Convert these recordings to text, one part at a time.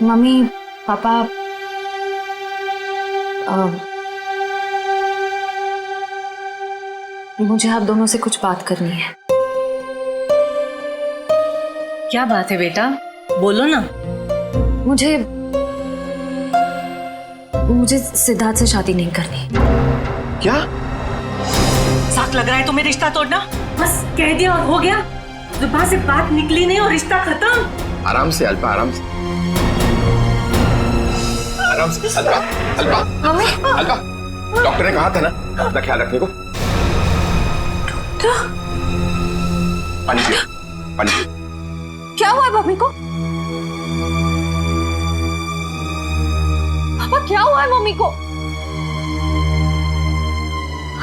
Mummy papa मुझे आप दोनों से कुछ बात करनी है। क्या बात है बेटा, बोलो ना। मुझे सिद्धार्थ से शादी नहीं करनी। क्या? साथ लग रहा है तुम्हें रिश्ता तोड़ना? बस कह दिया और हो गया, जुबान से बात निकली नहीं और रिश्ता खत्म। आराम से अल्पा, आराम से, आराम से। अल्पा, अल्पा, मम्मी, अल्पा, डॉक्टर ने कहा था ना अपना ख्याल रखने को। पानी पियो, पानी पियो। क्या हुआ है मम्मी को? पापा क्या हुआ है मम्मी को?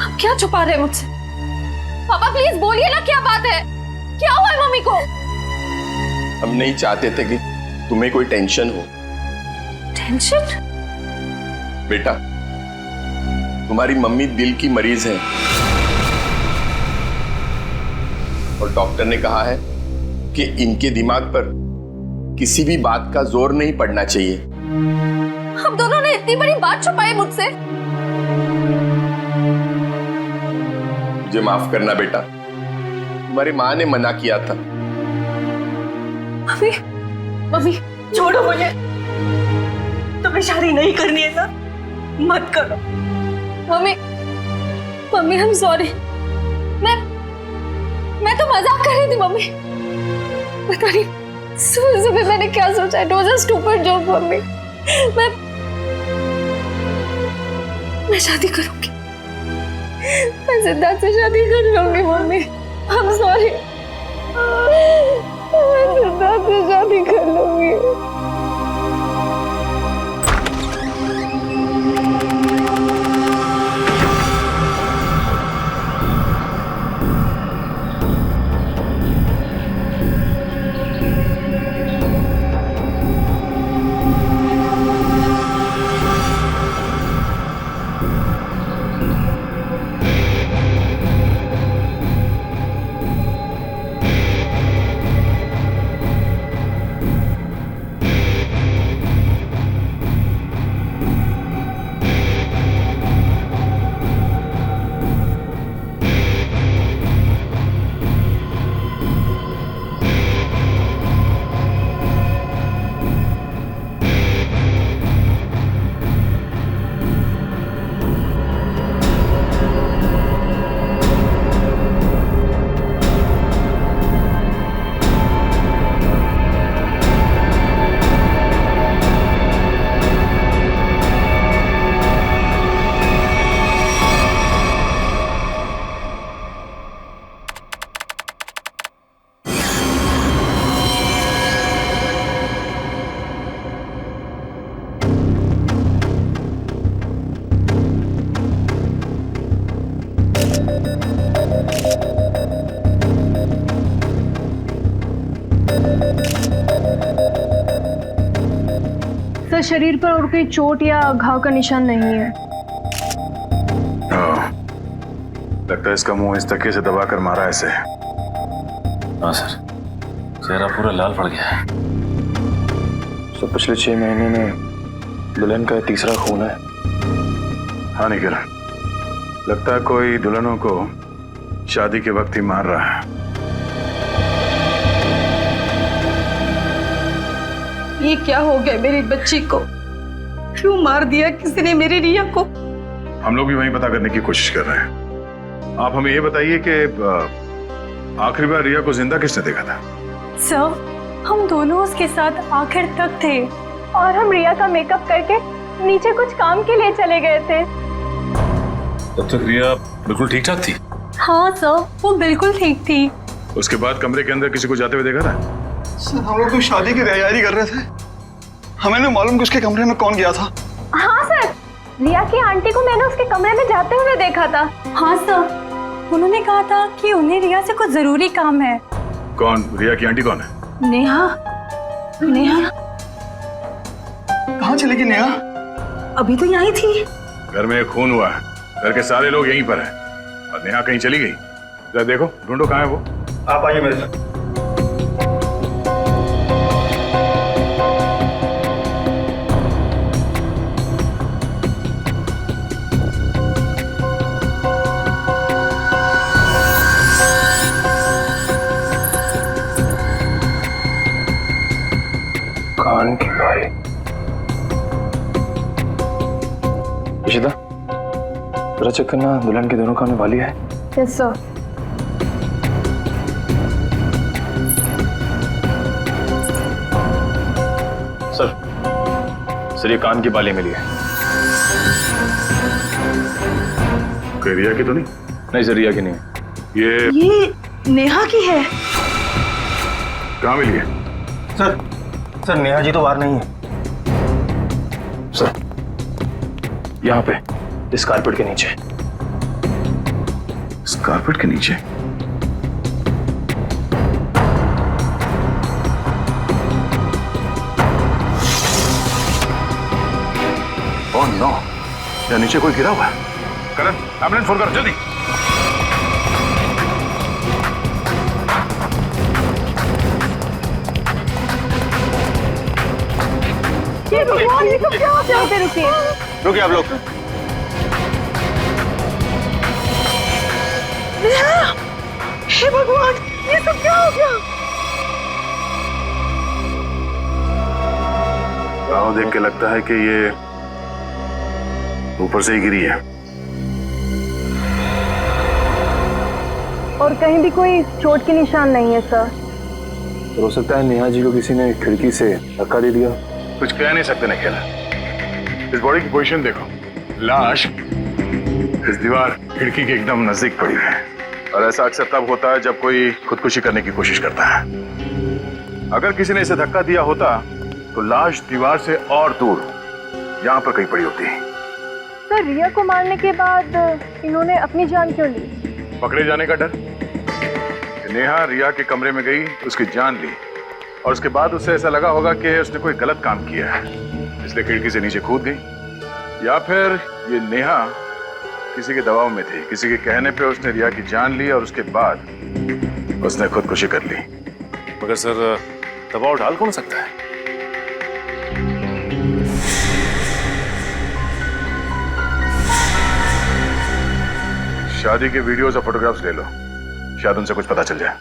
आप क्या छुपा रहे हैं मुझसे? पापा प्लीज बोलिए ना, क्या बात है? क्या हुआ है मम्मी को? हम नहीं चाहते थे कि तुम्हें कोई टेंशन हो। टेंशन? बेटा, तुम्हारी मम्मी दिल की मरीज है और डॉक्टर ने कहा है कि इनके दिमाग पर किसी भी बात का जोर नहीं पड़ना चाहिए। हम दोनों ने इतनी बड़ी बात छुपाई मुझसे। मुझे माफ करना बेटा, तुम्हारी माँ ने मना किया था। मम्मी, मम्मी छोड़ो मुझे, तुम्हें शादी नहीं करनी है ना, मत करो। Mummy, mummy I am sorry. मैं तो मजाक कर रही थी मम्मी। पता नहीं सुबह सुबह मैंने क्या सोचा। It was a stupid joke mummy. मैं शादी करूंगी, मैं सिद्धार्थ से शादी कर लूंगी मम्मी। आई एम सॉरी, मैं सिद्धार्थ से शादी कर लूंगी। सर, शरीर पर और कोई चोट या घाव का निशान नहीं है। लगता है इसका मुंह इस तकिए से दबाकर मारा ऐसे। हाँ सर, चेहरा पूरा लाल पड़ गया है। तो पिछले 6 महीने में दुल्हन का तीसरा खून है। हाँ निखिल, लगता है कोई दुल्हनों को शादी के वक्त ही मार रहा है। ये क्या हो गया मेरी बच्ची को? क्यों मार दिया किसी ने मेरी रिया को? हम लोग भी वही पता करने की कोशिश कर रहे हैं। आप हमें ये बताइए कि आखिरी बार रिया को जिंदा किसने देखा था? सर, हम दोनों उसके साथ आखिर तक थे और हम रिया का मेकअप करके नीचे कुछ काम के लिए चले गए थे। तब तक रिया बिल्कुल ठीक ठाक थी? हाँ सर, वो बिल्कुल ठीक थी। उसके बाद कमरे के अंदर किसी को जाते हुए देखा था? सर, हम लोग तो शादी की तैयारी कर रहे थे, हमें नहीं मालूम कि उसके कमरे में कौन गया था। हाँ सर, रिया की आंटी को मैंने उसके कमरे में जाते हुए देखा था। हाँ सर, उन्होंने कहा था कि उन्हें रिया से कुछ जरूरी काम है। कौन? रिया की आंटी कौन है? नेहा। नेहा कहाँ चली गई नेहा? अभी तो यहीं थी। घर में खून हुआ है, घर के सारे लोग यहीं पर हैं और नेहा कहीं चली गई। जरा देखो, ढूंढो कहाँ है वो। आप आइए मेरे साथ। इशिता, जरा चेक करना दुल्हन के दोनों कान में बाली है। Yes sir. सर ये कान की बाली मिली है। कोई रिया की तो नहीं? नहीं सर, रिया की नहीं है। ये नेहा की है। कहाँ मिली है? सर नेहा जी तो बाहर नहीं है। सर यहाँ पे इस कारपेट के नीचे। इस कारपेट के नीचे? ओह नो, या नीचे कोई गिरा हुआ है। करण, एम्बुलेंस फोन कर जल्दी। ये भगवान, ये सब क्या हो गया? रुकिए रुकिए आप लोग। हे भगवान, ये सब क्या हो गया? राव देख के लगता है कि ये ऊपर से ही गिरी है। और कहीं भी कोई चोट के निशान नहीं है सर। तो हो सकता है नेहा जी को किसी ने खिड़की से धक्का दे दिया। कुछ कह नहीं सकते निखिल। इस बॉडी की पोजीशन देखो, लाश इस दीवार खिड़की के एकदम नजदीक पड़ी है। और ऐसा अक्सर तब होता है जब कोई खुदकुशी करने की कोशिश करता है। अगर किसी ने इसे धक्का दिया होता तो लाश दीवार से और दूर यहाँ पर कहीं पड़ी होती। सर रिया को मारने के बाद इन्होंने अपनी जान क्यों ली? पकड़े जाने का डर। नेहा रिया के कमरे में गई, उसकी जान ली और उसके बाद उसे ऐसा लगा होगा कि उसने कोई गलत काम किया है, इसलिए खिड़की से नीचे कूद गई। या फिर ये नेहा किसी के दबाव में थी, किसी के कहने पे उसने रिया की जान ली और उसके बाद उसने खुदकुशी कर ली। मगर सर दबाव डाल कौन सकता है? शादी के वीडियोस और फोटोग्राफ्स ले लो, शायद उनसे कुछ पता चल जाए।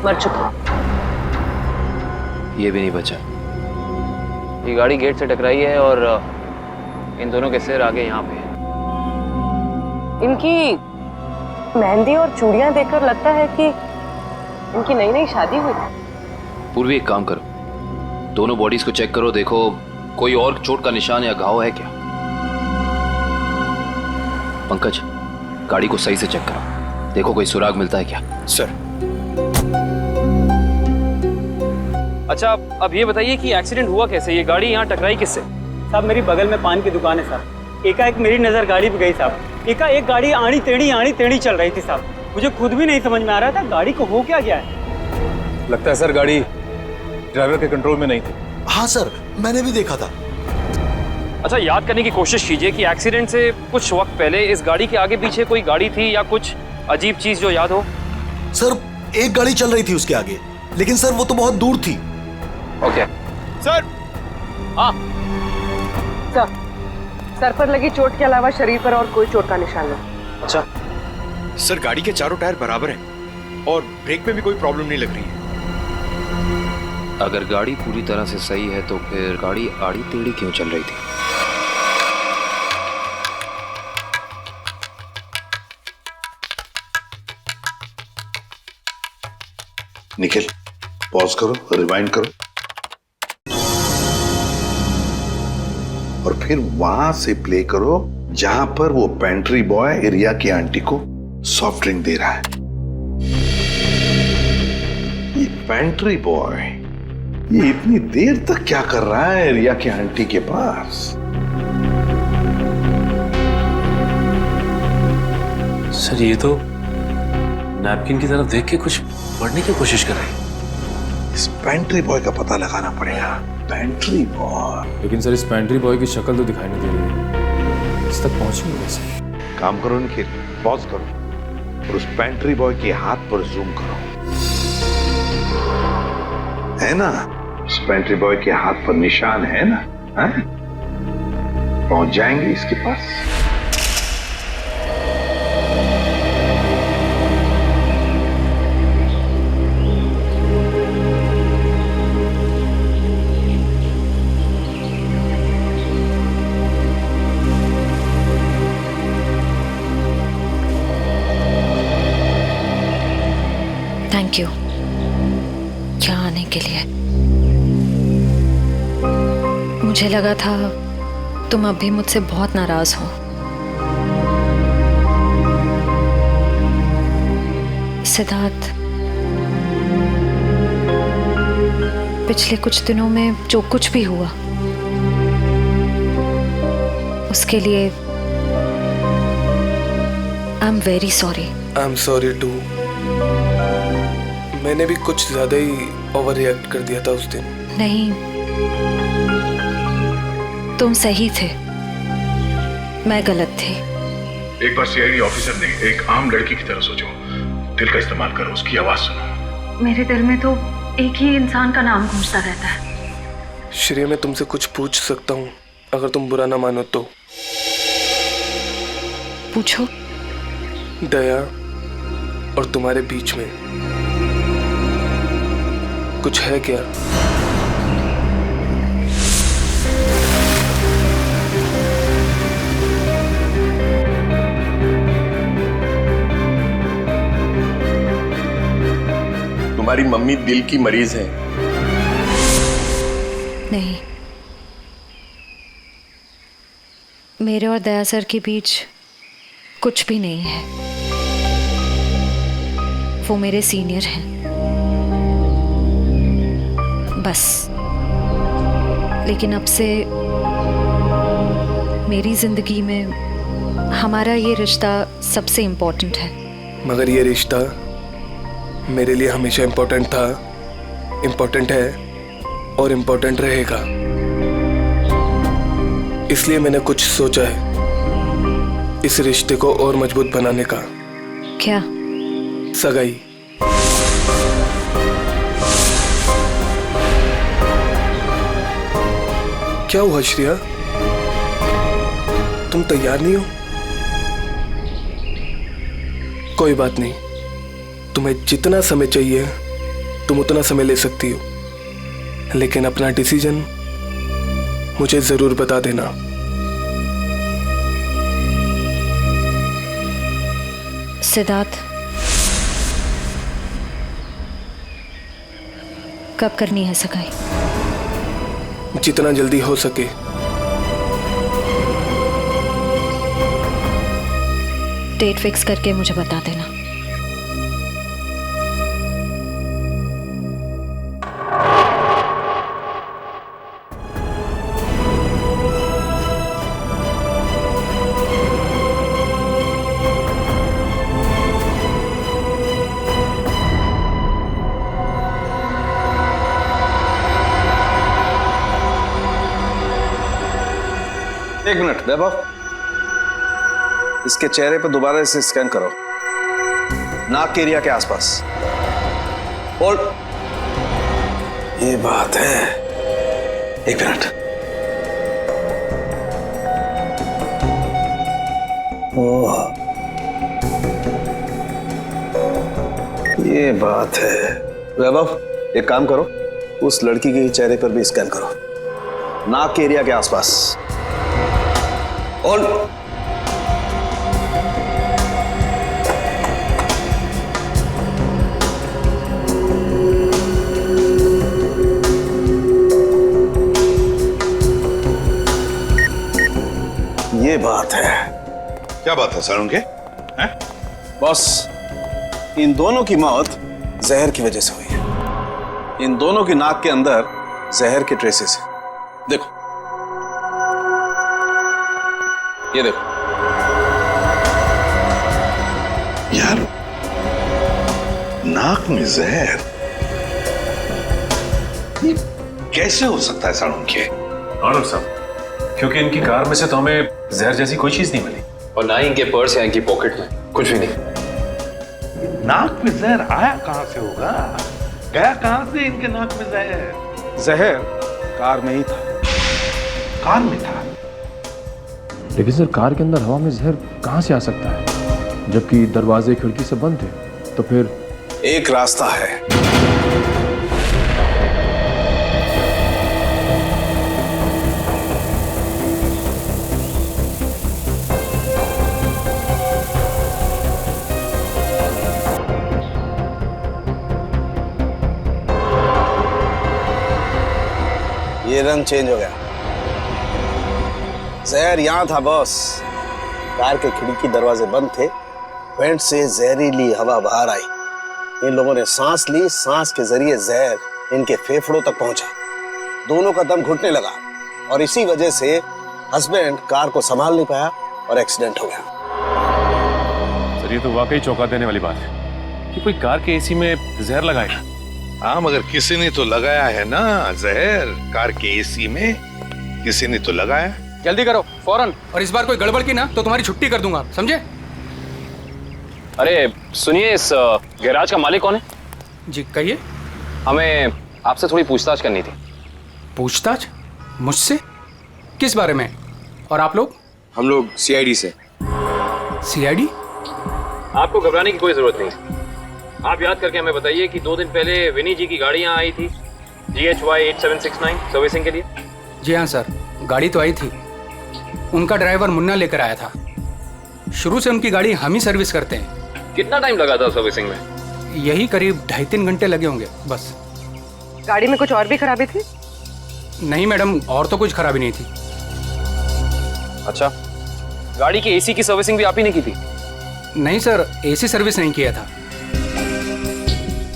मर चुका। ये भी नहीं बचा। ये गाड़ी गेट से टकराई है और इन दोनों के सिर आगे यहाँ पे है। इनकी मेहंदी और चूड़ियां देखकर लगता है कि इनकी नई नई शादी हुई। पूर्वी एक काम करो, दोनों बॉडीज को चेक करो, देखो कोई और चोट का निशान या घाव है क्या। पंकज, गाड़ी को सही से चेक करो, देखो कोई सुराग मिलता है क्या। सर। अच्छा अब ये बताइए कि एक्सीडेंट हुआ कैसे? ये गाड़ी यहाँ टकराई किससे? साहब मेरी बगल में पान की दुकान है साहब। एकाएक मेरी नज़र गाड़ी पे गई साहब। एकाएक गाड़ी आड़ी टेढ़ी चल रही थी साहब। मुझे खुद भी नहीं समझ में आ रहा था गाड़ी को हो क्या गया है। लगता है सर गाड़ी ड्राइवर के कंट्रोल में नहीं थी। हाँ सर, मैंने भी देखा था। अच्छा याद करने की कोशिश कीजिए कि एक्सीडेंट से कुछ वक्त पहले इस गाड़ी के आगे पीछे कोई गाड़ी थी या कुछ अजीब चीज जो याद हो। सर एक गाड़ी चल रही थी उसके आगे, लेकिन सर वो तो बहुत दूर थी। Okay sir. हाँ सर पर लगी चोट के अलावा शरीर पर और कोई चोट का निशान नहीं। अच्छा सर गाड़ी के चारों टायर बराबर हैं और ब्रेक में भी कोई प्रॉब्लम नहीं लग रही है। अगर गाड़ी पूरी तरह से सही है तो फिर गाड़ी आड़ी टेढ़ी क्यों चल रही थी? निखिल पॉज करो, रिवाइंड करो और फिर वहां से प्ले करो जहां पर वो पेंट्री बॉय रिया की आंटी को सॉफ्ट ड्रिंक दे रहा है। ये पेंट्री बॉय ये इतनी देर तक क्या कर रहा है रिया की आंटी के पास? सर ये तो नैपकिन की तरफ देख के कुछ पढ़ने की कोशिश कर रहे हैं। इस पेंट्री बॉय का पता लगाना पड़ेगा। Pantry boy. लेकिन सर इस पेंट्री बॉय की शक्ल तो दिखाई नहीं दे रही है। ऑफिस तक पहुंचेंगे वैसे? काम करो निखिल, पॉज करो और उस पेंट्री बॉय के हाथ पर जूम करो। है ना, उस पेंट्री बॉय के हाथ पर निशान है ना? है? पहुंच जाएंगे इसके पास। थैंक यू यहाँ आने के लिए। मुझे लगा था तुम अभी मुझसे बहुत नाराज हो। सिद्धार्थ, पिछले कुछ दिनों में जो कुछ भी हुआ उसके लिए I am very sorry. I am sorry too. मैंने भी कुछ ज्यादा ही ओवर रिएक्ट कर दिया था उस दिन। नहीं, तुम सही थे, मैं गलत थी। एक बार सीआईडी ऑफिसर ने एक आम लड़की की तरह सोचो, दिल का इस्तेमाल करो, उसकी आवाज सुनो। मेरे दिल में तो एक ही इंसान का नाम गूंजता रहता है। श्रेया, मैं तुमसे कुछ पूछ सकता हूँ अगर तुम बुरा ना मानो तो? पूछो। दया और तुम्हारे बीच में कुछ है क्या? तुम्हारी मम्मी दिल की मरीज है। नहीं, मेरे और दया सर के बीच कुछ भी नहीं है। वो मेरे सीनियर हैं, बस। लेकिन अब से मेरी जिंदगी में हमारा ये रिश्ता सबसे इम्पोर्टेंट है। मगर ये रिश्ता मेरे लिए हमेशा इम्पोर्टेंट था, इम्पोर्टेंट है और इम्पोर्टेंट रहेगा। इसलिए मैंने कुछ सोचा है इस रिश्ते को और मजबूत बनाने का। क्या? सगाई। क्या हुआ श्रेया, तुम तैयार नहीं हो? कोई बात नहीं, तुम्हें जितना समय चाहिए तुम उतना समय ले सकती हो, लेकिन अपना डिसीजन मुझे जरूर बता देना। सिद्धार्थ, कब करनी है सगाई? जितना जल्दी हो सके। डेट फिक्स करके मुझे बता देना। एक मिनट वैभव, इसके चेहरे पर दोबारा इसे स्कैन करो, नाक के एरिया के आसपास। होल्ड। ये बात है, एक मिनट। ओह, ये बात है। वैभव, एक काम करो, उस लड़की के चेहरे पर भी स्कैन करो, नाक के एरिया के आसपास। और ये बात है। क्या बात है सर उनके? हैं? बॉस, इन दोनों की मौत जहर की वजह से हुई है। इन दोनों की नाक के अंदर जहर के ट्रेसेस हैं। देखो, ये देखो। यार, नाक में जहर, ये कैसे हो सकता है साड़ू के? आनंद साहब, क्योंकि इनकी कार में से तो हमें जहर जैसी कोई चीज नहीं मिली, और ना ही इनके पर्स या इनकी पॉकेट में कुछ भी नहीं। नाक में जहर आया कहां से होगा? गया कहां से इनके नाक में जहर? जहर कार में ही था। कार में था? लेकिन सर कार के अंदर हवा में जहर कहां से आ सकता है, जबकि दरवाजे खिड़की सब बंद थे? तो फिर एक रास्ता है। ये रंग चेंज हो गया। जहर यहां था बॉस। कार के खिड़की दरवाजे बंद थे, वेंट से जहरीली हवा बाहर आई। इन लोगों ने सांस ली, सांस के जरिए जहर इनके फेफड़ों तक पहुंचा। दोनों का दम घुटने लगा और इसी वजह से हस्बैंड कार को संभाल नहीं पाया और एक्सीडेंट हो गया। सर ये तो वाकई चौंका देने वाली बात है कि कोई कार के एसी में जहर लगाएगा। हाँ, मगर किसी ने तो लगाया है ना जहर। कार के एसी में किसी ने तो लगाया। जल्दी करो फौरन, और इस बार कोई गड़बड़ की ना तो तुम्हारी छुट्टी कर दूंगा, समझे? अरे सुनिए, इस गैराज का मालिक कौन है? जी कहिए। हमें आपसे थोड़ी पूछताछ करनी थी। पूछताछ? मुझसे? किस बारे में? और आप लोग? हम लोग सीआईडी से। सीआईडी? आपको घबराने की कोई जरूरत नहीं है। आप याद करके हमें बताइए कि 2 दिन पहले विनी जी की गाड़ी यहाँ आई थी GHY 8769 सर्विसिंग के लिए। जी हाँ सर, गाड़ी तो आई थी। उनका ड्राइवर मुन्ना लेकर आया था। शुरू से उनकी गाड़ी हम ही सर्विस करते हैं। कितना टाइम लगा था सर्विसिंग में? यही करीब 2.5-3 घंटे लगे होंगे बस। गाड़ी में कुछ और भी खराबी थी? नहीं मैडम, और तो कुछ खराबी नहीं थी। अच्छा, गाड़ी की एसी की सर्विसिंग भी आप ही ने की थी? नहीं सर, एसी सर्विस नहीं किया था।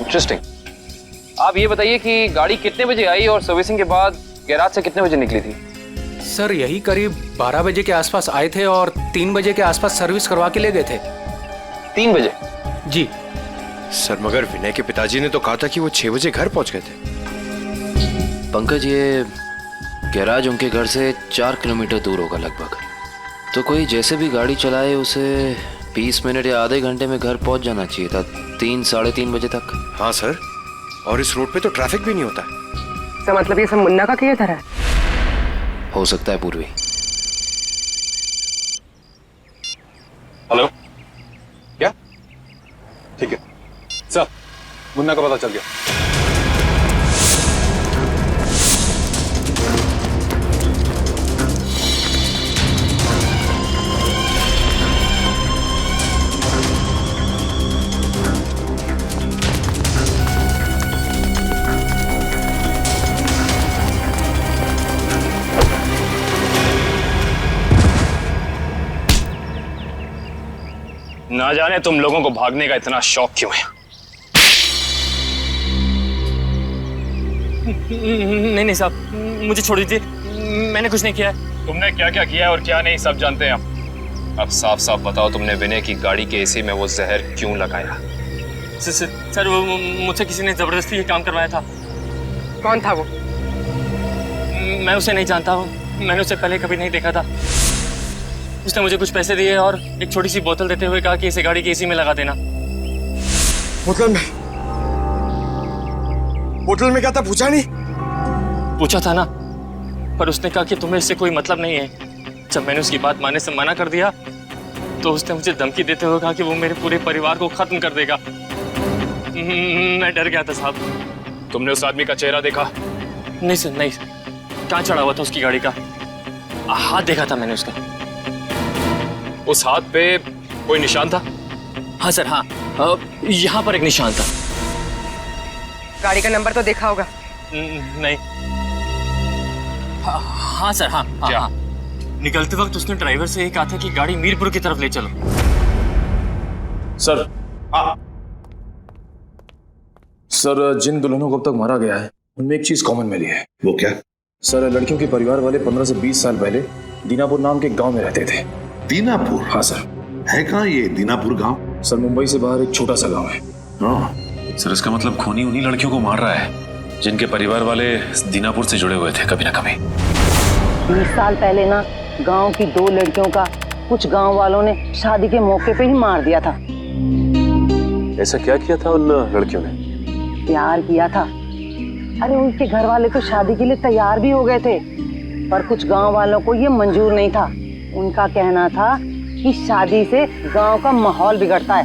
इंटरेस्टिंग। आप ये बताइए कि गाड़ी कितने बजे आई और सर्विसिंग के बाद गैराज से कितने बजे निकली थी? सर यही करीब 12 बजे के आसपास आए थे और 3 बजे के आसपास सर्विस करवा के ले गए थे। 3 बजे? जी सर, मगर विनय के पिताजी ने तो कहा था कि वो 6 बजे घर पहुंच गए थे। पंकज, ये गैराज उनके घर से 4 किलोमीटर दूर होगा लगभग। तो कोई जैसे भी गाड़ी चलाए उसे 20 मिनट या आधे घंटे में घर पहुंच जाना चाहिए था, 3-3:30 बजे तक। हाँ सर, और इस रोड पे तो ट्रैफिक भी नहीं होता। तो मतलब ये सब मुन्ना का किया धरा है? हो सकता है पूर्वी। हेलो, क्या? ठीक है सर, मुन्ना का पता चल गया। ना जाने तुम लोगों को भागने का इतना शौक क्यों है। नहीं साहब, मुझे छोड़ दीजिए, मैंने कुछ नहीं किया है। तुमने क्या क्या किया है और क्या नहीं सब जानते हैं हम। अब साफ साफ बताओ, तुमने विनय की गाड़ी के एसी में वो जहर क्यों लगाया? सर वो मुझसे किसी ने जबरदस्ती ये काम करवाया था। कौन था वो? मैं उसे नहीं जानता हूँ, मैंने उसे पहले कभी नहीं देखा था। उसने मुझे कुछ पैसे दिए और एक छोटी सी बोतल देते हुए कहा कि इसे गाड़ी की एसी में लगा देना। बोतल में क्या था पूछा नहीं? पूछा था ना, पर उसने कहा कि तुम्हें इससे कोई मतलब नहीं है। जब मैंने उसकी बात मानने से मना कर दिया तो उसने मुझे धमकी देते हुए कहा कि वो मेरे पूरे परिवार को खत्म कर देगा। मैं डर गया था साहब। तुमने उस आदमी का चेहरा देखा? नहीं सर, नहीं। कहाँ चढ़ा हुआ था उसकी गाड़ी का? हाथ देखा था मैंने उसका। उस हाथ पे कोई निशान था? हाँ सर, हाँ, यहाँ पर एक निशान था। गाड़ी का नंबर तो देखा होगा? नहीं। हाँ सर, हाँ, क्या? हाँ। निकलते वक्त उसने ड्राइवर से कहा था कि गाड़ी मीरपुर की तरफ ले चलो। सर, सर जिन दुल्हनों को अब तक मारा गया है उनमें एक चीज कॉमन मिली है। वो क्या? सर, लड़कियों के परिवार वाले 15 से 20 साल पहले दीनापुर नाम के गांव में रहते थे। दीनापुर? हाँ सर। है कहाँ ये दीनापुर गांव? सर, मुंबई से बाहर एक छोटा सा गांव है। हाँ सर, इसका मतलब खूनी उन्हीं लड़कियों को मार रहा है जिनके परिवार वाले दीनापुर से जुड़े हुए थे कभी ना कभी। 20 साल पहले ना गांव की 2 लड़कियों का कुछ गांव वालों ने शादी के मौके पे ही मार दिया था। ऐसा क्या किया था उन लड़कियों ने? प्यार किया था। अरे उनके घर वाले तो शादी के लिए तैयार भी हो गए थे, पर कुछ गांव वालों को ये मंजूर नहीं था। उनका कहना था कि शादी से गांव का माहौल बिगड़ता है।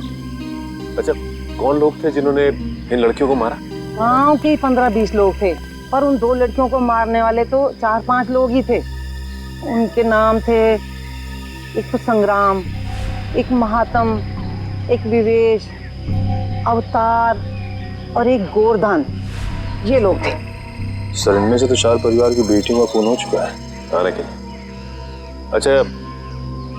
अच्छा, कौन लोग थे जिन्होंने इन लड़कियों को मारा? गांव के 15-20 लोग थे, पर उन 2 लड़कियों को मारने वाले तो 4-5 लोग ही थे। उनके नाम थे, एक तो संग्राम, एक महात्म, एक विवेश, अवतार और एक गोरधान। ये लोग थे। सर, इनमें से तो 4 परिवार की बेटियों का खून हो चुका है आने के। अच्छा,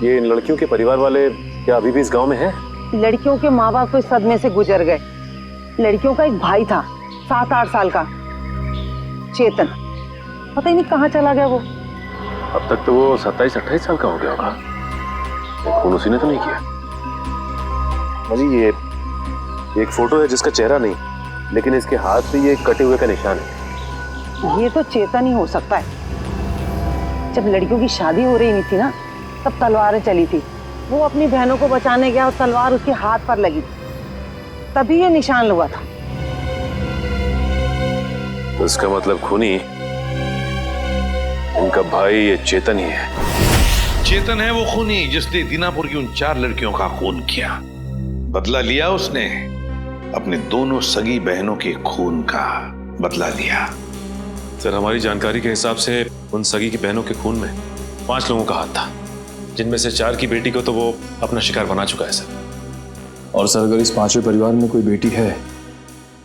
ये इन लड़कियों के परिवार वाले क्या अभी भी इस गांव में हैं? लड़कियों के माँ बाप तो इस सदमे से गुजर गए। लड़कियों का एक भाई था 7-8 साल का, चेतन। पता ही नहीं कहाँ चला गया वो। अब तक तो वो 27-28 साल का हो गया होगा। खून उसी ने तो नहीं किया। अजी, ये एक फोटो है जिसका चेहरा नहीं, लेकिन इसके हाथ पे ये कटे हुए का निशान है। ये तो चेतन ही हो सकता है। जब लड़कियों की शादी हो रही नहीं थी ना, तब तलवारें चली थी। वो अपनी बहनों को बचाने गया और तलवार उसके हाथ पर लगी, तभी ये निशान हुआ था। तो इसका मतलब खूनी इनका भाई ये चेतन ही है। चेतन है वो खूनी जिसने दीनापुर की उन 4 लड़कियों का खून किया। बदला लिया उसने, अपने दोनों सगी बहनों के खून का बदला लिया। सर, हमारी जानकारी के हिसाब से उन सगी की बहनों के खून में 5 लोगों का हाथ था, जिनमें से 4 की बेटी को तो वो अपना शिकार बना चुका है सर। और सर, अगर इस 5वें परिवार में कोई बेटी है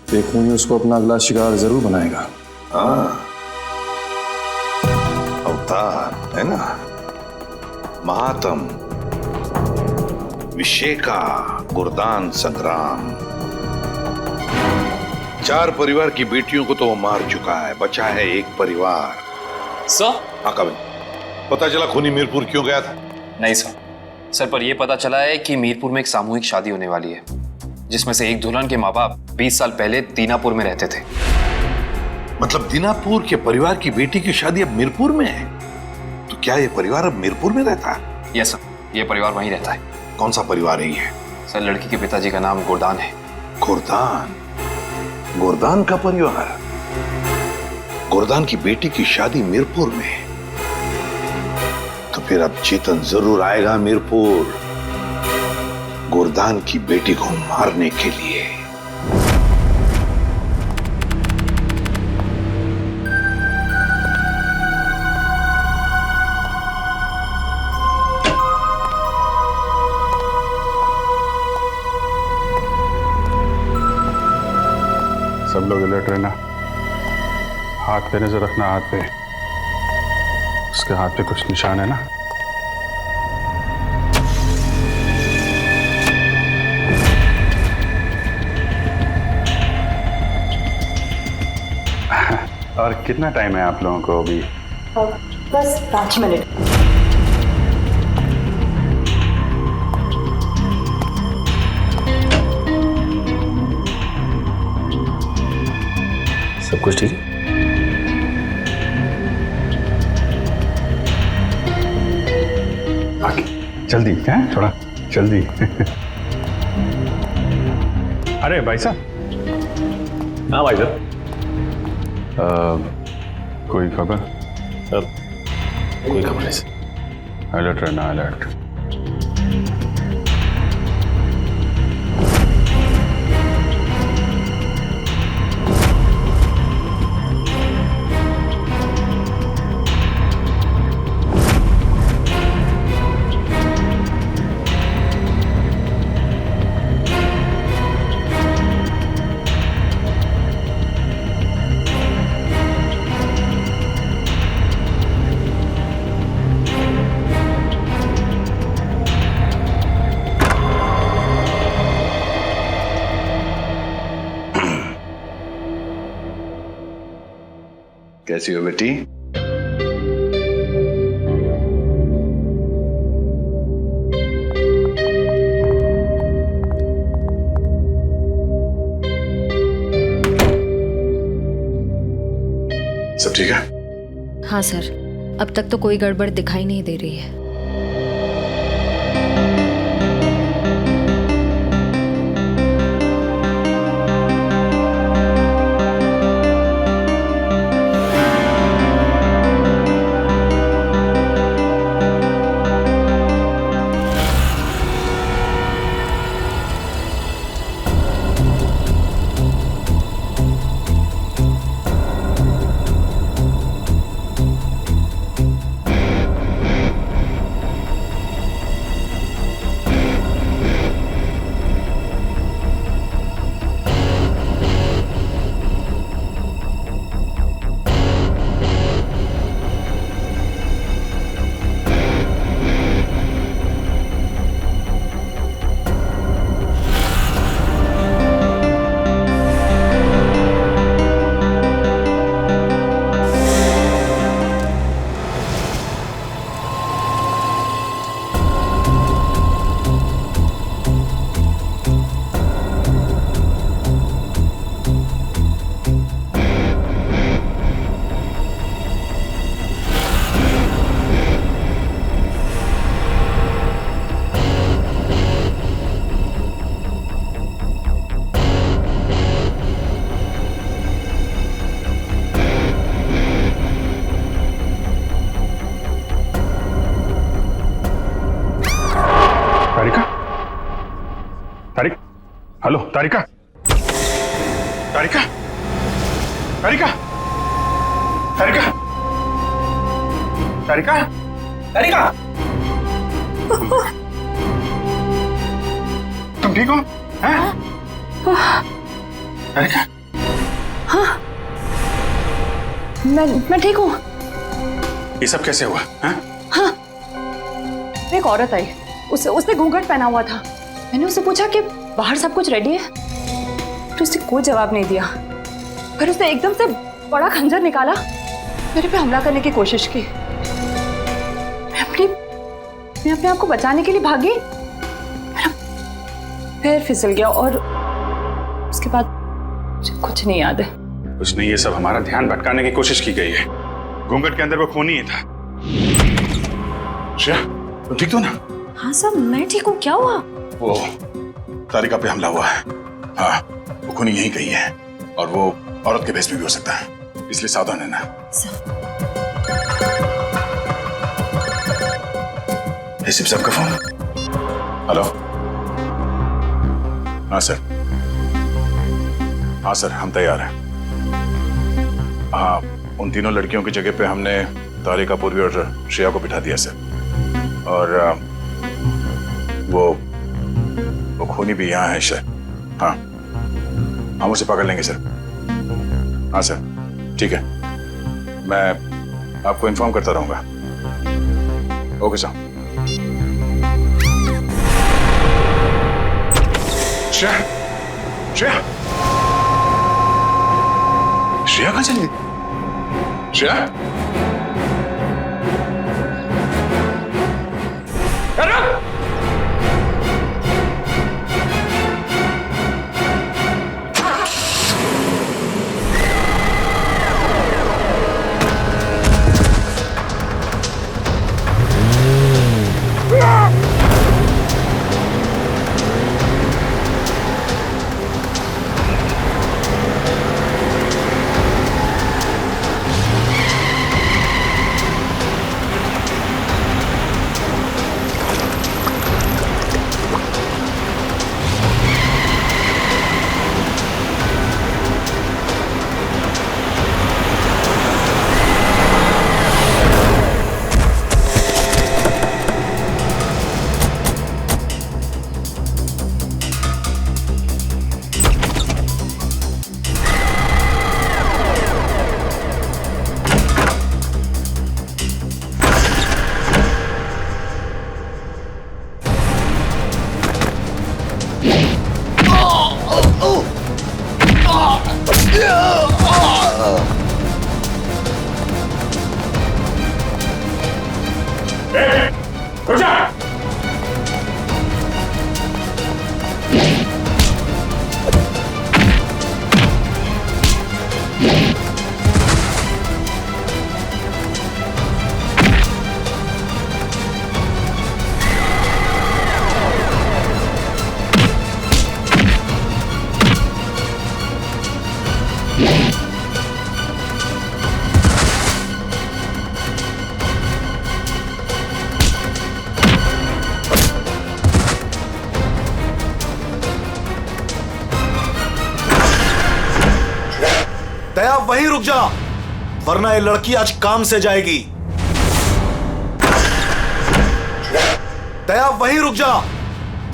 तो एक खूनी उसको अपना अगला शिकार जरूर बनाएगा। हाँ, अवतार है ना, महात्म, विशेका, गुरदान, संग्राम। 4 परिवार की बेटियों को तो वो मार चुका है, बचा है एक परिवार। सर? हाँ कविन, पता चला खूनी मीरपुर क्यों गया था? नहीं सर, पर यह पता चला है कि मीरपुर में एक सामूहिक शादी होने वाली है, जिसमें से एक दुल्हन के माँ बाप 20 साल पहले दीनापुर में रहते थे। मतलब दीनापुर के परिवार की बेटी की शादी अब मीरपुर में है? तो क्या ये परिवार अब मीरपुर में रहता है? यस सर, ये परिवार वहीं रहता है। कौन सा परिवार है ये? सर, लड़की के पिताजी का नाम गोरदान है। गोरदान? गोरदान का परिवार? गोरदान की बेटी की शादी मीरपुर में? तो फिर अब चेतन जरूर आएगा मीरपुर, गोरदान की बेटी को मारने के लिए। सब लोग अलर्ट रहना, हाथ पे नजर रखना। हाथ पे, उसके हाथ पे कुछ निशान है ना? और कितना टाइम है आप लोगों को अभी? बस 5 मिनट। सब कुछ ठीक है? जल्दी है, थोड़ा जल्दी। अरे भाई साहब। हाँ भाई साहब। कोई खबर? कोई खबर नहीं। अलर्ट रहना, अलर्ट। कैसी हो बेटी? सब ठीक है? हाँ सर, अब तक तो कोई गड़बड़ दिखाई नहीं दे रही है। हेलो तारिका, तारिका, तारिका, तारिका, तारिका, तारिका, तुम ठीक हो? हैं? तारिका, हाँ, मैं ठीक हूँ। ये सब कैसे हुआ? हैं? हाँ, एक औरत आई, उसने घूंघट पहना हुआ था। मैंने उससे पूछा कि बाहर सब कुछ रेडी है, तो उसने कोई जवाब नहीं दिया। फिर उसने एकदम से बड़ा खंजर निकाला, मेरे पे हमला करने की कोशिश की। मैं अपने आप को बचाने के लिए भागी, फिर फिसल गया और उसके बाद मुझे कुछ नहीं याद है। कुछ नहीं, ये सब हमारा ध्यान भटकाने की कोशिश की गई है। घूंघट के अंदर वो खून ही था। श्रेया, तुम ठीक तो ना? हाँ सर, मैं ठीक हूँ। क्या हुआ? वो तारिका पे हमला हुआ है। हाँ, वो खूनी यहीं कहीं है और वो औरत के भेष में भी हो सकता है, इसलिए सावधान रहना। एसीपी साहब का फोन। हेलो। हाँ सर, हाँ सर, हम तैयार हैं। हाँ, उन तीनों लड़कियों की जगह पे हमने तारिका, पूर्वी और श्रेया को बिठा दिया सर। और वो खूनी भी यहाँ है सर। हाँ, हम उसे पकड़ लेंगे सर। हाँ सर, ठीक है, मैं आपको इन्फॉर्म करता रहूंगा। Okay sir. श्रेया, श्रेया, श्रेया कहाँ चली गई? श्रेया, दया वहीं रुक जा, वरना ये लड़की आज काम से जाएगी। दया वहीं रुक जा,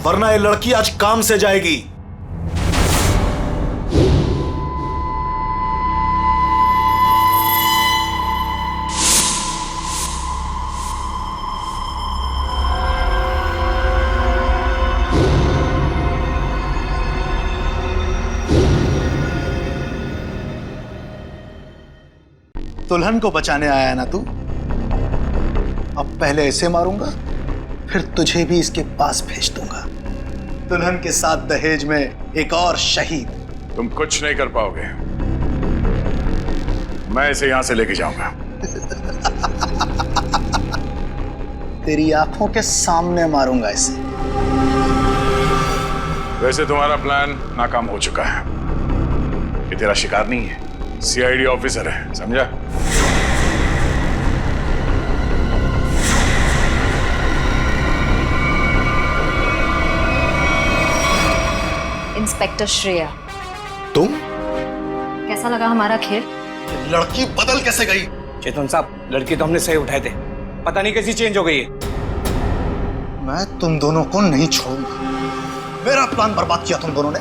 वरना ये लड़की आज काम से जाएगी। दुल्हन को बचाने आया है ना तू? अब पहले ऐसे मारूंगा, फिर तुझे भी इसके पास भेज दूंगा। दुल्हन के साथ दहेज में एक और शहीद। तुम कुछ नहीं कर पाओगे, मैं इसे यहां से लेके जाऊंगा। तेरी आंखों के सामने मारूंगा इसे। वैसे तुम्हारा प्लान नाकाम हो चुका है। ये तेरा शिकार नहीं है, सीआईडी ऑफिसर है, समझा? इंस्पेक्टर श्रेया, तुम? कैसा लगा हमारा खेल? लड़की बदल कैसे गई? चेतन साहब, लड़की तो हमने सही उठाए थे, पता नहीं कैसी चेंज हो गई है। मैं तुम दोनों को नहीं छोड़ूंगा। मेरा प्लान बर्बाद किया तुम दोनों ने,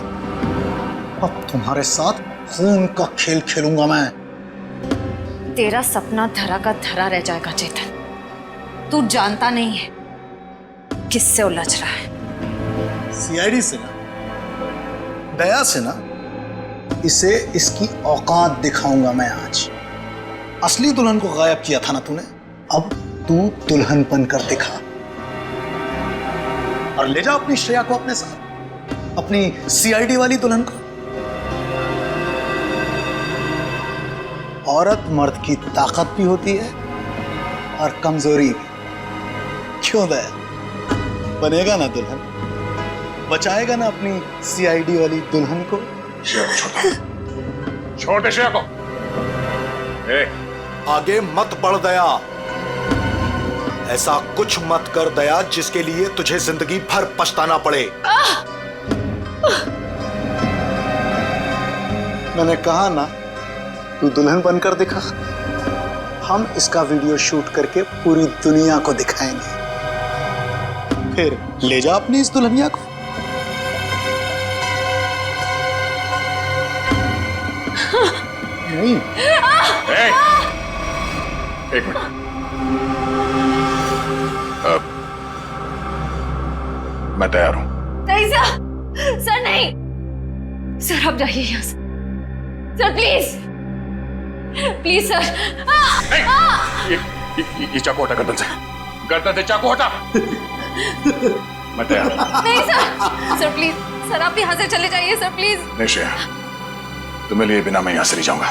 अब तुम्हारे साथ खून का खेल खेलूंगा मैं। तेरा सपना धरा का धरा रह जाएगा चेतन। तू जानता नहीं है किससे उलझ रहा है। सीआईडी से ना, दया से ना, इसे इसकी औकात दिखाऊंगा मैं आज। असली दुल्हन को गायब किया था ना तूने, अब तू दुल्हन बनकर दिखा और ले जा अपनी श्रेया को अपने साथ, अपनी सीआईडी वाली दुल्हन को। औरत मर्द की ताकत भी होती है और कमजोरी भी। क्यों दया? बनेगा ना दुल्हन? बचाएगा ना अपनी सीआईडी वाली दुल्हन को? छोटे श्रेया को आगे मत बढ़ दया। ऐसा कुछ मत कर दया जिसके लिए तुझे जिंदगी भर पछताना पड़े। मैंने कहा ना, तू दुल्हन बनकर दिखा। हम इसका वीडियो शूट करके पूरी दुनिया को दिखाएंगे, फिर ले जा अपनी इस दुल्हनिया को। नहीं। एक मिनट, मैं तैयार हूं। नहीं सर नहीं सर, आप जाइए यहाँ से सर, प्लीज प्लीज सर। ये चाकू हटा गर्दन से, गर्दन से चाकू हटा। मैं तैयार हूं। नहीं सर प्लीज सर, आप यहाँ से चले जाइए सर, प्लीज। नहीं श्रेया, तुम्हें लिए बिना मैं यहां से नहीं जाऊंगा।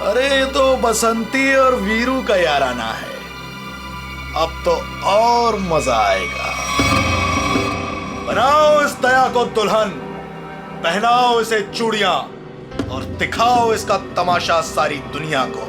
अरे ये तो बसंती और वीरू का याराना है, अब तो और मजा आएगा। बनाओ इस दया को दुल्हन, पहनाओ इसे चूड़ियां और दिखाओ इसका तमाशा सारी दुनिया को।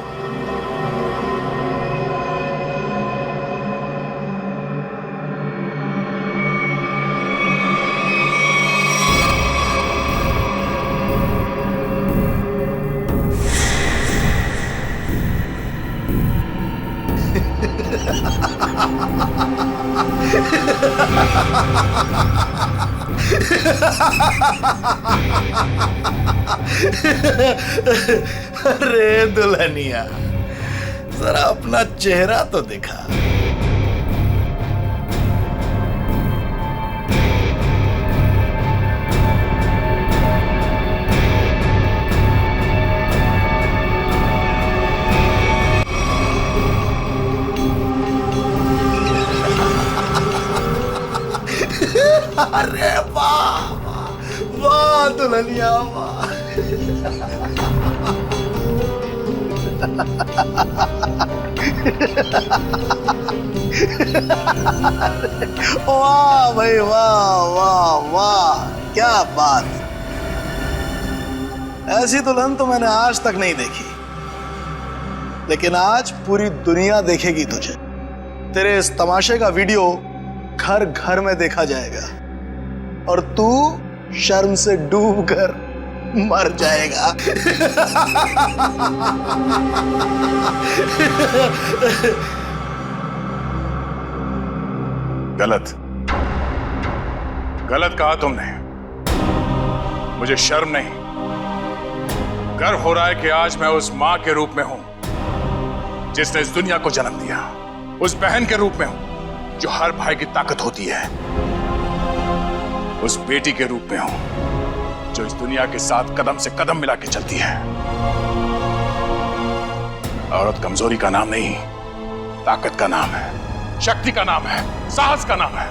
अरे दुल्हनिया, जरा अपना चेहरा तो दिखा। अरे वाह वाह दुल्हनिया वाह। वाह भाई वाह वाह वाह, क्या बात। ऐसी दुल्हन तो मैंने आज तक नहीं देखी, लेकिन आज पूरी दुनिया देखेगी तुझे। तेरे इस तमाशे का वीडियो घर घर में देखा जाएगा और तू शर्म से डूब कर मर जाएगा। गलत गलत कहा तुमने। मुझे शर्म नहीं, गर्व हो रहा है कि आज मैं उस मां के रूप में हूं जिसने इस दुनिया को जन्म दिया, उस बहन के रूप में हूं जो हर भाई की ताकत होती है, उस बेटी के रूप में हूं जो इस दुनिया के साथ कदम से कदम मिला के चलती है। औरत कमजोरी का नाम नहीं, ताकत का नाम है, शक्ति का नाम है, साहस का नाम है।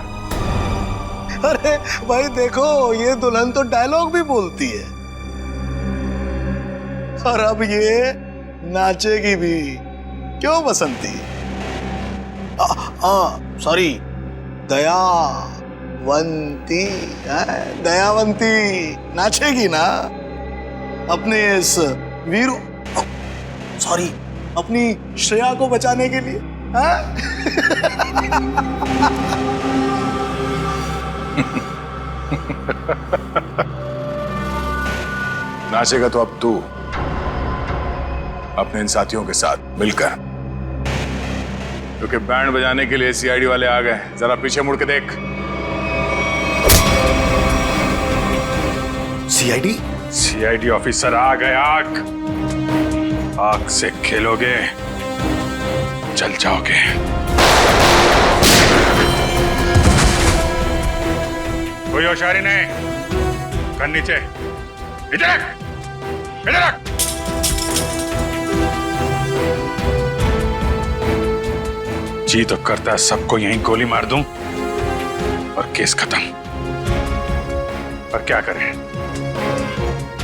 अरे भाई देखो, ये दुल्हन तो डायलॉग भी बोलती है और अब ये नाचेगी भी। क्यों बसंती? सॉरी, दयावंती। दयावंती नाचेगी ना अपने इस वीरू, सॉरी, अपनी श्रेया को बचाने के लिए। नाचेगा तो अब तू अपने इन साथियों के साथ मिलकर, क्योंकि बैंड बजाने के लिए सीआईडी वाले आ गए। जरा पीछे मुड़ के देख। सीआईडी ऑफिसर आ गए। आग से खेलोगे, जल जाओगे। कोई होशियारी नहीं, कर नीचे, इधर रख, इधर रख। जी तो करता है सबको यहीं गोली मार दूं और केस खत्म, पर क्या करें,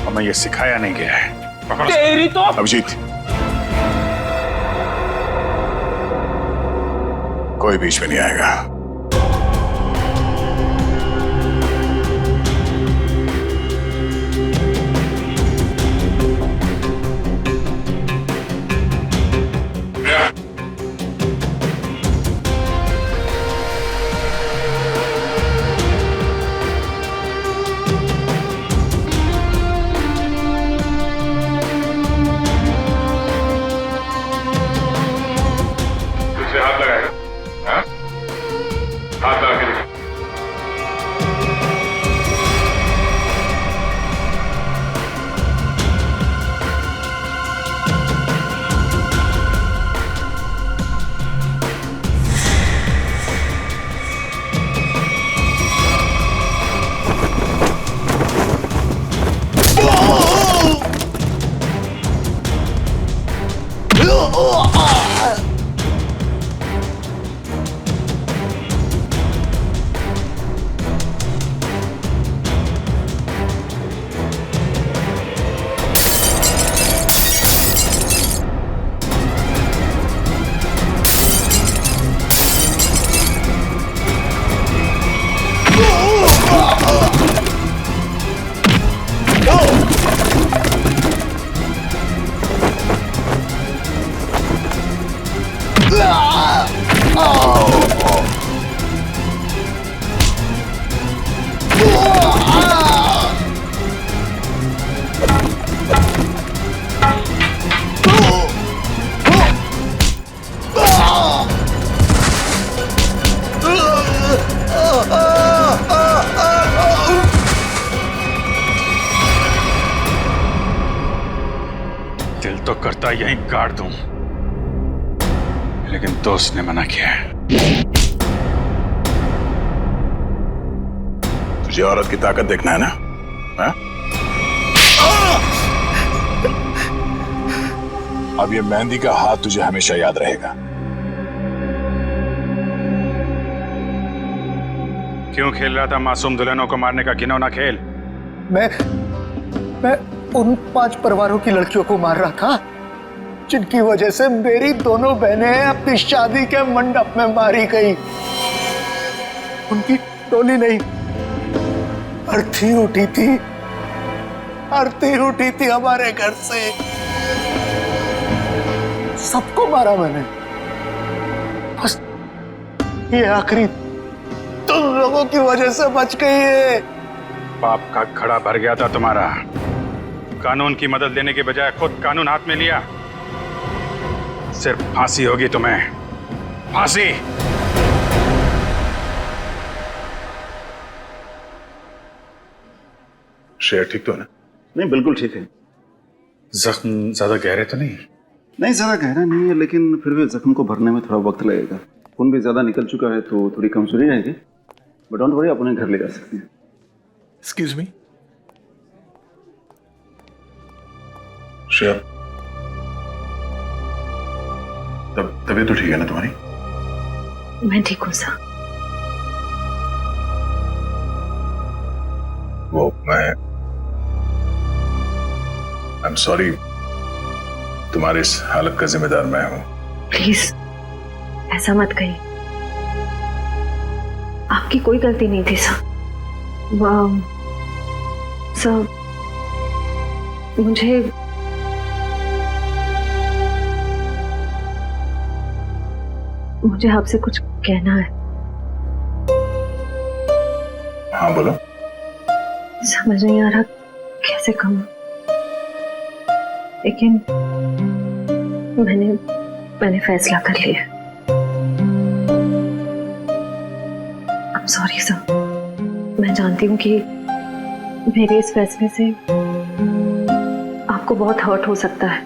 हमें ये सिखाया नहीं गया है। तेरी तो अभिजीत, कोई बीच में नहीं आएगा। हाथ लगाएगा, हाँ? हाथ लगा के देखो। दिल तो करता यहीं गाड़ दूं, लेकिन दोस्त ने मना किया है। तुझे औरत की ताकत देखना है ना? हा? अब ये मेहंदी का हाथ तुझे हमेशा याद रहेगा। क्यों खेल रहा था मासूम दुल्हनों को मारने का घिनौना खेल? मैं उन 5 परिवारों की लड़कियों को मार रहा था जिनकी वजह से मेरी दोनों बहनें अपनी शादी के मंडप में मारी गई। उनकी टोली नहीं, अर्थी उठी थी, आरती उठी थी हमारे घर से। सबको मारा मैंने, बस ये आखिरी तुम लोगों की वजह से बच गई है। पाप का खड़ा भर गया था तुम्हारा, कानून की मदद लेने के बजाय खुद कानून हाथ में लिया, सिर्फ फांसी होगी तुम्हें, फांसी। श्रेया ठीक तो है ना? नहीं, बिल्कुल ठीक है। जख्म ज्यादा गहरे तो नहीं? नहीं, ज्यादा गहरा नहीं है, लेकिन फिर भी जख्म को भरने में थोड़ा वक्त लगेगा। खून भी ज्यादा निकल चुका है तो थोड़ी कमजोरी रहेगी, बट डोंट वरी, आप उन्हें घर ले जा सकते हैं। Excuse me. श्रेया, तबीयत तो ठीक है ना तुम्हारी? मैं ठीक हूँ सर। वो आई एम सॉरी, तुम्हारी इस हालत का जिम्मेदार मैं हूं। प्लीज ऐसा मत कहिए, आपकी कोई गलती नहीं थी सर। सर मुझे आपसे कुछ कहना है। हाँ बोलो। समझ नहीं आ रहा कैसे कहूं, लेकिन मैंने फैसला कर लिया। I'm sorry सर, मैं जानती हूँ कि मेरे इस फैसले से आपको बहुत हर्ट हो सकता है,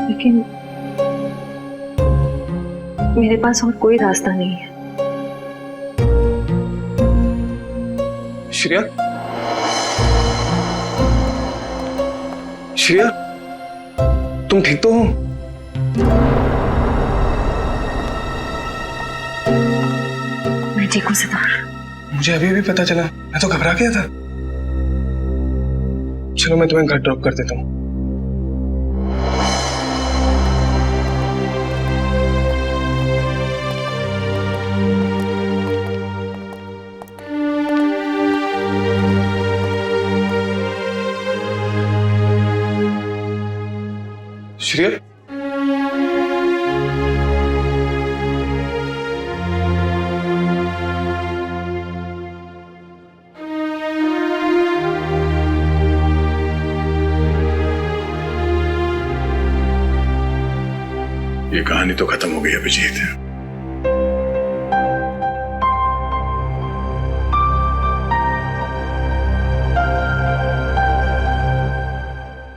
लेकिन मेरे पास और कोई रास्ता नहीं है। श्रेया, श्रेया, तुम ठीक तो हो? मैं ठीक हूँ सितार। मुझे अभी पता चला, मैं तो घबरा गया था। चलो मैं तुम्हें घर ड्रॉप कर देता हूँ। श्रेया, ये कहानी तो खत्म हो गई अभिजीत।